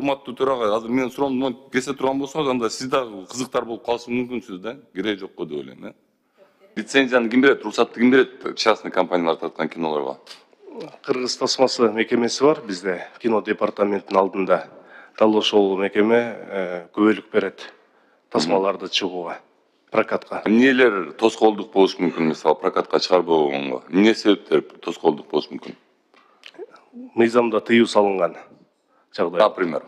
урматтуу төрага, азыр менин суроомду кесе турган болсоңуз, анда сиз дагы кызыктар болуп калышы мүмкүнсүз да. Кереги жок го деп ойлойм. Лицензияны ким берет? Уруксатты ким берет? Частный компаниялар тарткан кинолорго. Кыргыз тасмасы мекемеси бар бизде. Кино департаментинин алдында. Дал ошол мекеме күбөлүк берет тасмаларды чыгууга, прокатка. Эмнелер тоскоолдук болуш мүмкүн, мисалы прокатка чыгарбай койгонго? Эмне себептер тоскоолдук болуш мүмкүн? Мыйзамда тыюу салынган жагдай. Например,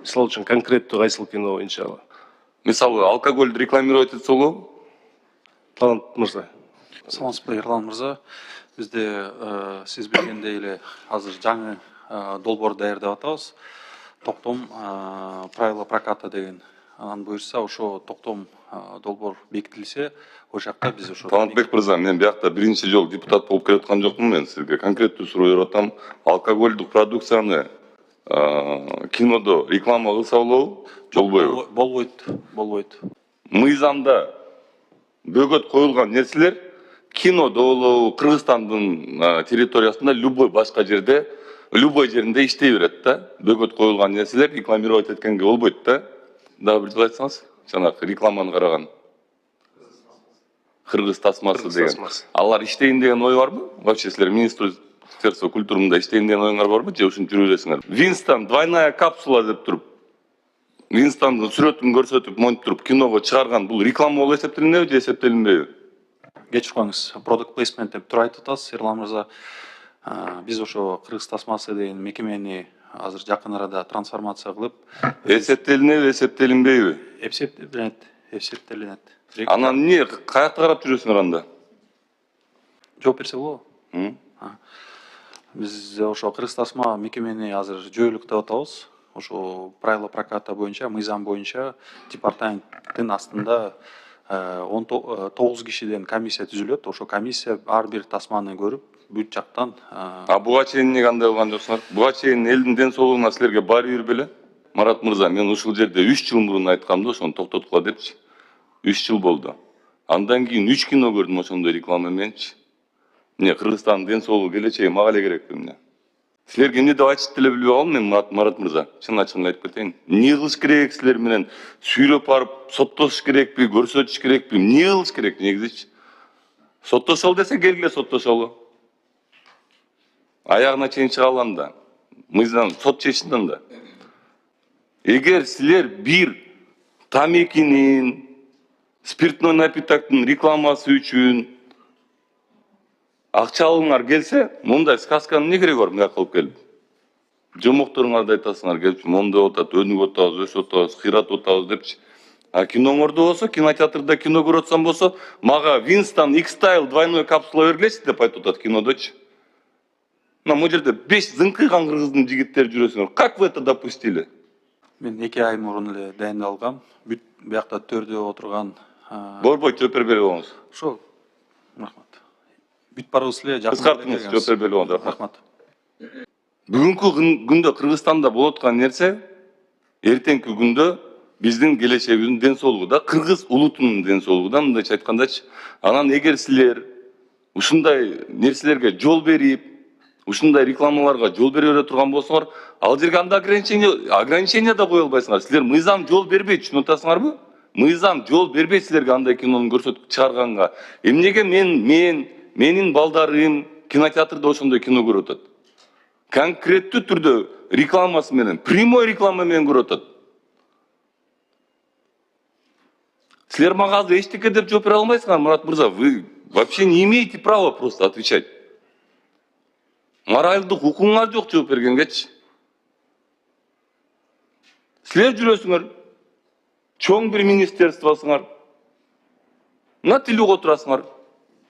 Мисалы үчүн конкреттүү кайсыл кино боюнча? мисалы алкоголду рекламировать этсе болобу? Талант мырза. Саламатсызбы, Ерлан мырза. Бизде сиз билгендей эле азыр жаңы долбоор даярдап атабыз. Токтом правила проката деген. Анан буюрса ошо токтом долбоор бекитилсе, ошол жакта биз ошо. Талантбек мырза, мен биякта биринчи жолу депутат болуп келаткан жокмун. Мен сизге конкреттүү суроо берип атам. Алкоголдук продукцияны кинодо реклама кылса болобу? Болбойбу? Болбойт. Мыйзамда бөгөт коюлган нерселер кинодо болобу, Кыргызстандын территориясында любой башка жерде, любой жеринде иштей берет да. Бөгөт коюлган нерселер рекламировать эткенге болбойт да. Дагы бир айтсаңыз, жанагы рекламаны караган. Кыргыз тасмасы деген. Алар иштейин деген ой барбы? Вообще силер Министерство культурында иштейин деген оюңар барбы? Же ушинтип жүрө бересиңер? Винстон двойная капсула деп туруп, Винстондун сүрөтүн көрсөтүп, монтип туруп киного чыгарган, бул реклама болуп эсептелинеби же эсептелинбейби? Кечирип коюңуз, product placement деп туруп айтып атасыз, Ерлан мырза. Биз ошо Кыргыз тасмасы деген мекемени азыр жакын арада трансформация кылып, Эсептелинеби, эсептелинбейби? Эсептелинет. Анан эмне каякта карап жүрөсүңөр анда? Жооп берсе болобу? Биз ошо Кыргыз тасма мекемени азыр жүйөлүктөп атабыз. Ошо правила проката боюнча, мыйзам боюнча департаменттин астында 9 кишиден комиссия түзүлөт. Ошо комиссия ар бир тасманы көрүп, бүт жактан. Буга чейин эмнеге андай кылган жоксуңар? Буга чейин элдин ден соолугуна силерге баары бир беле? Марат мырза, мен ушул жерде 3 жыл мурун айткам да, ошону токтоткула депчи. 3 жыл болду. Андан кийин 3 кино көрдүм ошондой реклама мененчи. Эмне Кыргызстандын ден соолугу келечеги мага эле керекпи эмне? Силерге эмне деп айтышты деле билбей калдым мен, Марат мырза. Чын ачыгын айтып кетейин. Эмне кылыш керек силер менен? Сүйлөп барып соттошуш керекпи, көрсөтүш керекпи? Эмне кылыш керек негизичи? Соттошолу десе келгиле соттошолу. Аягына чейин чыга алам да. Мыйзам сот чечсин да. Эгер силер бир тамекинин, спиртной напитоктун рекламасы үчүн акча алгыңар келсе, мындай сказканын эмне кереги бар мына кылып келип? Жомокторуңарды айтасыңар келипчи, мондой болуп атат, өнүгүп атабыз, өсүп атабыз, кыйратып атабыз депчи. А киноңордо болсо, кинотеатрда кино көрүп атсам болсо, мага Winston X-Style двойной капсула бергилечи деп айтып атат кинодочу. Могу жерде 5 зыңкыйган кыргыздын жигиттери жүрөсүңөр. Как вы это допустили? Мен 2 ай мурун эле дайындалгам. Бүт биякта төрдө отурган. Борбой жооп бербей коюңуз. Ошо. Рахмат. Бүт барыбыз эле кыскартыңыз, жооп бербей коюңуз. Рахмат. Бүгүнкү күндө Кыргызстанда болуп аткан нерсе, эртеңки күндө биздин келечегибиздин ден соолугу да, кыргыз улутунун ден соолугу да, мындайча айткандачы. Анан эгер силер ушундай нерселерге жол берип, ушундай рекламаларга жол бере турган болсоңор, ал жерге анда ограничение да кое албайсыңар. Силер мыйзам жол бербейт, түшүнүп атасыңарбы? Мыйзам жол бербейт силерге андай кинону көрсөтүп чыгарганга. Эмнеге менин балдарым кинотеатрда ошондой кино көрүп атат? Конкреттүү түрдө рекламасы менен, прямой реклама менен көрүп атат. Силер мага азыр эчтеке деп жооп бере албайсыңар, Марат мырза. Вы вообще не имеете права просто отвечать. Моральдык укугуңар жок жооп бергенгечи. Силер жүрөсүңөр, чоң бир министерствосуңар. Мына тилүүгө отурасыңар.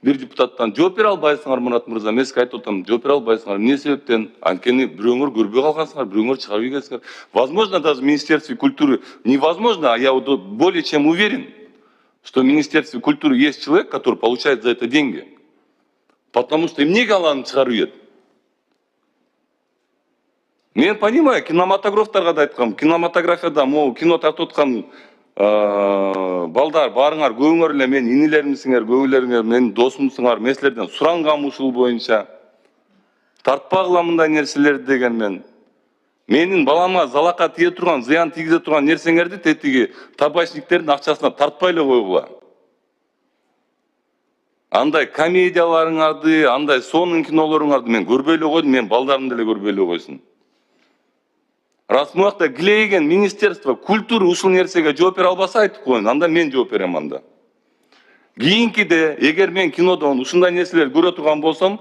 Бир депутаттан жооп бере албайсыңар, Марат мырза. Мен сизге айтып атам, жооп бере албайсыңар. Эмне себептен? Анткени бирөөңөр көрбөй калгансыңар, бирөөңөр чыгарып ийгенсиңер. Возможно, даже в Министерстве культуры, невозможно, а я более чем уверен, что в Министерстве культуры есть человек, который получает за это деньги. Потому что эмнеге аланы чыгарып ийет? Мен понимаю, кинематографтарга да айткам, кинематографияда могу кино тартып аткан балдар барыңар, көбүңөр эле мен инилеримсиңер, көбүлөрүңөр менин досумсуңар, мен силерден сурангам ушул боюнча. Тартпагыла мындай нерселерди деген мен. Менин балама залака тие турган, зыян тийгизе турган нерсеңерди тетиги табачниктердин акчасына тартпай эле койгула. Андай комедияларыңарды, андай сонун кинолоруңарды мен көрбөй эле койдум, мен балдарым деле көрбөй эле койсун. Раз муякта килейген министерство культуры ушул нерсеге жооп бере албаса айтып коеюн, анда мен жооп берем анда. Кийинкиде, эгер мен кинодон ушундай нерселерди көрө турган болсом,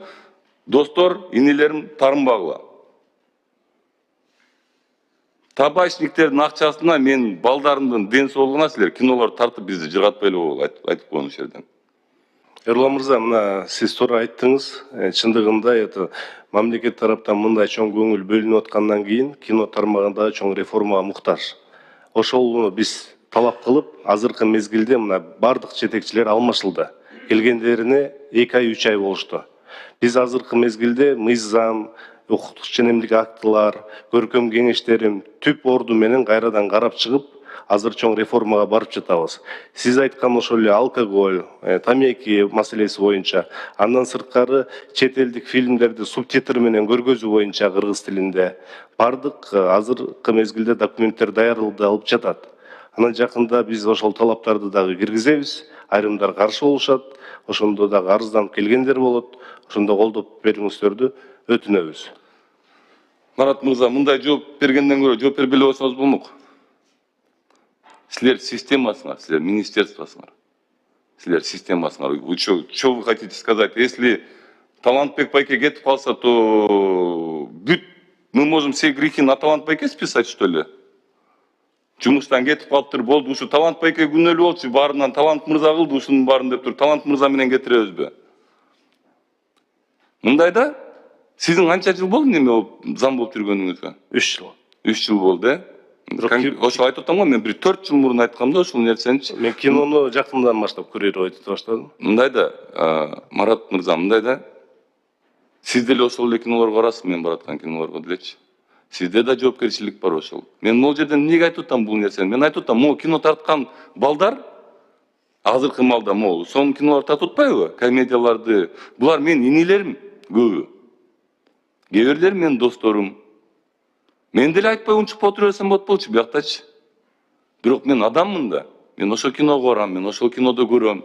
достор, инилерим тарынбагыла. Табачниктердин акчасына мен балдарымдын ден соолугуна силер кинолор тартып бизди жыргатпай эле койгула, айтып коеюн ушул жерден. Эрлан мырза, мына сиз туура айттыңыз. Чындыгында мамлекет тараптан мындай чоң көңүл бөлүнүп аткандан кийин кино тармагында чоң реформага муктаж. Ошол биз талап кылып, азыркы мезгилде мына бардык жетекчилер алмашылды. Келгендерине 2 ай 3 ай болушту. Биз азыркы мезгилде мыйзам, укуктук ченемдик актылар, көркөм кеңештерин түп орду менен кайрадан карап чыгып, азыр чоң реформага барып жатабыз. Сиз айткан ошол эле алкоголь, тамеки маселеси боюнча, андан сырткары чет элдик фильмдерди субтитр менен көргөзүү боюнча кыргыз тилинде бардык азыркы мезгилде документтер даярдалып алып жатат. Анан жакында биз ошол талаптарды дагы киргизебиз. Айрымдар каршы болушат, ошондо дагы арызданып келгендер болот. Ошондо колдоп бериңиздерди өтүнөбүз. Марат мырза, мындай жооп бергенден көрө жооп бербей эле койсоңуз болмок. Силер системасыңар, силер министерствосуңар. Силер системасыңар. Что вы хотите сказать? Если Талантбек байке кетип калса, то мы можем все грехи на Талантбеке списать, что ли? Жумуштан кетип калыптыр, болду, ушу Талант байке күнөөлүү болчу, баарынан Талант мырза кылды, ушунун баарын деп тур. Талант мырза менен кетиребизби? Мындайда сиздин канча жыл болду неме зам болуп жүргөнүңүзгө? 3 жыл. 3 жыл болду, Ошо айтып атам го, мен бир 4 жыл мурун айткам да ушул нерсеничи. Мен кинону жакындан баштап көрөй өтүп баштадым. Мындайда, Марат мырза, мындайда сиз деле ошол эле кинолорго барасыз, мен бараткан кинолорго делечи. Сизде да жоопкерчилик бар ошол. Мен могул жерден эмнеге айтып атам бул нерсени? Мен айтып атам, могу кино тарткан балдар азыркы маалда могу сонун кинолор тартып атпайбы? Комедияларды. Булар менин инилерим көбү. Кээ бирлери менин досторум. Мен деле айтпай унчукпай отура берсем болот болчу бияктачы. Бирок мен адаммын да. Мен ошол киного барам, мен ошол кинодо көрөм.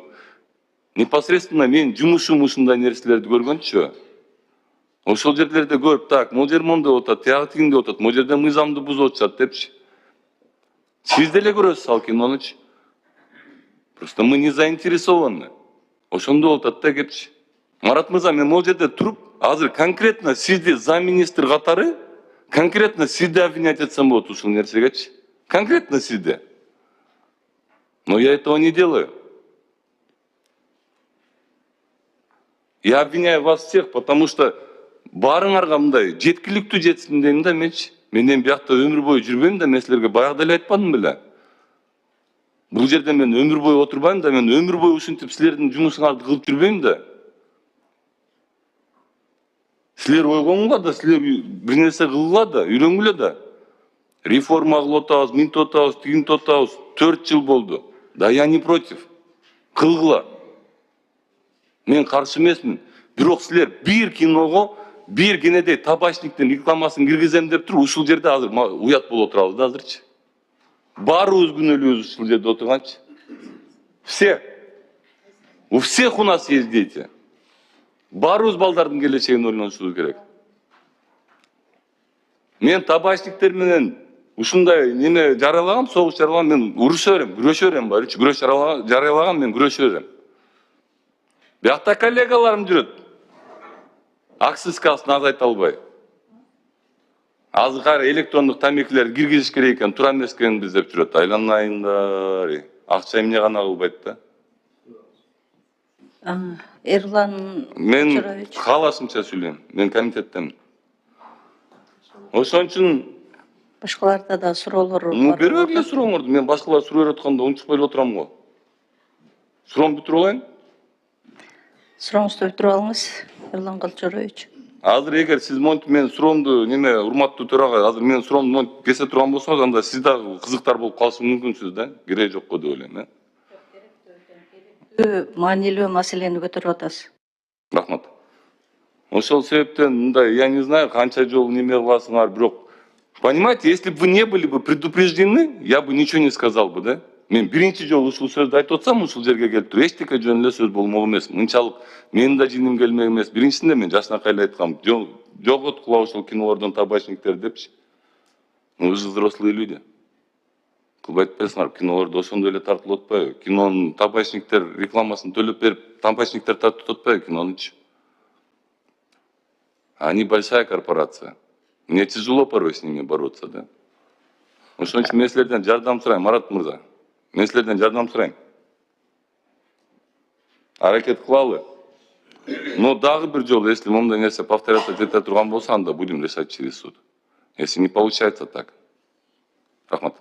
Непосредственно мен жумушум ушундай нерселерди көргөнчү. Ошол жерлерде көрүп, так, могул жер мондой отат, тиягы тигиндей отат, могул жерде мыйзамды бузуп атышат депчи. Сиз деле көрөсүз ал кинонучу. Просто мы не заинтересованы. Ошондой отат да кепчи. Марат мырза, мен могул жерде туруп, азыр конкретно сизди замминистр катары конкретно сизди обвинять етсем болот ушул нерсегечи. Конкретно сизди. Но я этого не делаю. Я обвиняю вас всех, потому что баарыңарга мындай жеткиликтүү жетсин дейм да менчи. Мен эми биякта өмүр бою жүрбөйм да, мен силерге баягы эле айтпадым беле. Бул жерде мен өмүр бою отурбайм да, мен өмүр бою ушинтип силердин жумушуңарды кылып жүрбөйм да. Силер ойгоңуңар да, силер бир нерсе кылгыла да, үйрөнгүлө да. Реформа кылып атабыз, минтип атабыз, тигинтип атабыз. 4 жыл болду. Да я не против. Кылгыла. Мен каршы эмесмин. Бирок силер бир киного, бир кенедей табачниктин рекламасын киргизем деп туруп, ушул жерде азыр уят болуп отурабыз да азырчы. Баарыбыз күнөөлүүбүз ушул жерде отурганчы. Все. У всех у нас есть дети. Баарыбыз балдардын келечегин ойлонушубуз керек. Мен табачниктер менен ушундай неме жарыялагам, согуш жарыялагам, мен уруша берем, күрөшө берем, барычы күрөш жарыялагам, мен күрөшө берем. Биякта коллегаларым жүрөт. Аксыскасын азайта албай. Азыр электрондук тамекилерди киргизиш керек экен, тура эмес экенбиз деп жүрөт. Айланайындар. Акча эмне гана кылбайт да. Эрлан Мен каалашымча сүйлөйм. Мен комитеттемин. Ошон үчүн башкаларда да суроолор бар. бере бергиле сурооңорду. Мен башкалар суроо берип атканда унчукпай эле отурам го. Суроону бүтүрүп алайын. Сурооңузду бүтүрүп алыңыз, Эрлан Калчарович. Азыр эгер сиз монтип мен суроомду неме урматтуу төрага, азыр мен суроомду монтип кесе турган болсоңуз, анда сиз дагы кызыктар болуп калышы мүмкүнсүз да. Кереги жок го деп ойлойм, Маанилүү маселени көтөрүп атасыз. Рахмат. Ошол себептен мындай, я не знаю, канча жол неме кыласыңар, бирок Понимаете, если бы вы не были бы предупреждены, я бы ничего не сказал бы, да? Мен биринчи жолу ушул сөздү айтып атсам, ушул жерге келип туруп эчтеке жөн эле сөз болмок эмес. Мынчалык менин да жиним келмек эмес. Биринчисинде мен жакшынакай эле айткам, жоготкула ушул кинолордон табачниктер депчи. Вы же взрослые люди. Кылбай атпайсыңар, кинолордо ошондой эле тартылып атпайбы? Кинонун табачниктер рекламасын төлөп берип, табачниктер тартып атпайбы кинонучу? Они большая корпорация. Мне тяжело порой с ними бороться, да? Ошон үчүн мен силерден жардам сурайм, Марат мырза. Мен силерден жардам сурайм. Аракет кылалы. Но дагы бир жолу, если мондай нерсе повторяться ете турган болсо, анда будем решать через суд. Если не получается так. Рахмат.